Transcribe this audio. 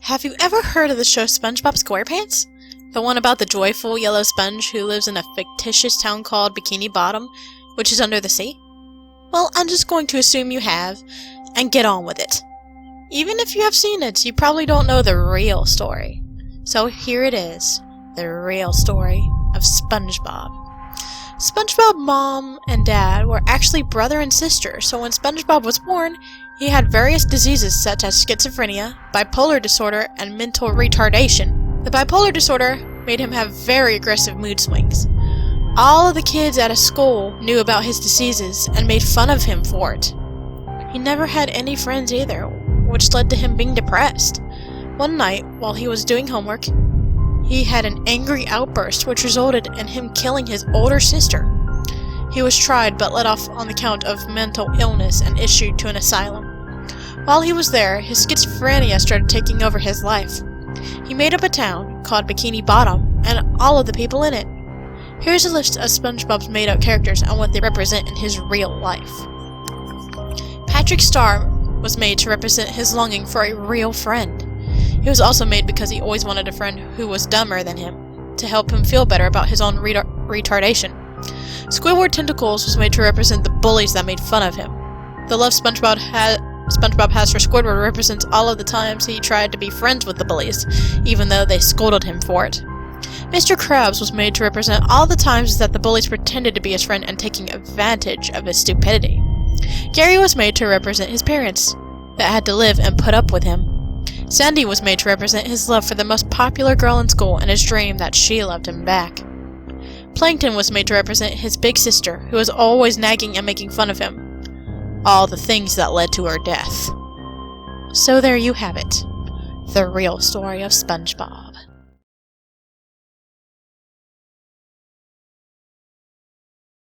Have you ever heard of the show SpongeBob SquarePants? The one about the joyful yellow sponge who lives in a fictitious town called Bikini Bottom, which is under the sea? Well, I'm just going to assume you have, and get on with it. Even if you have seen it, you probably don't know the real story. So here it is, the real story of SpongeBob. SpongeBob's mom and dad were actually brother and sister, so when SpongeBob was born, he had various diseases such as schizophrenia, bipolar disorder, and mental retardation. The bipolar disorder made him have very aggressive mood swings. All of the kids at his school knew about his diseases and made fun of him for it. He never had any friends either, which led to him being depressed. One night, while he was doing homework, he had an angry outburst which resulted in him killing his older sister. He was tried but let off on the count of mental illness and issued to an asylum. While he was there, his schizophrenia started taking over his life. He made up a town called Bikini Bottom and all of the people in it. Here's a list of SpongeBob's made-up characters and what they represent in his real life. Patrick Star was made to represent his longing for a real friend. He was also made because he always wanted a friend who was dumber than him, to help him feel better about his own retardation. Squidward Tentacles was made to represent the bullies that made fun of him. The love SpongeBob has for Squidward represents all of the times he tried to be friends with the bullies, even though they scolded him for it. Mr. Krabs was made to represent all the times that the bullies pretended to be his friend and taking advantage of his stupidity. Gary was made to represent his parents, that had to live and put up with him. Sandy was made to represent his love for the most popular girl in school and his dream that she loved him back. Plankton was made to represent his big sister, who was always nagging and making fun of him. All the things that led to her death. So there you have it. The real story of SpongeBob.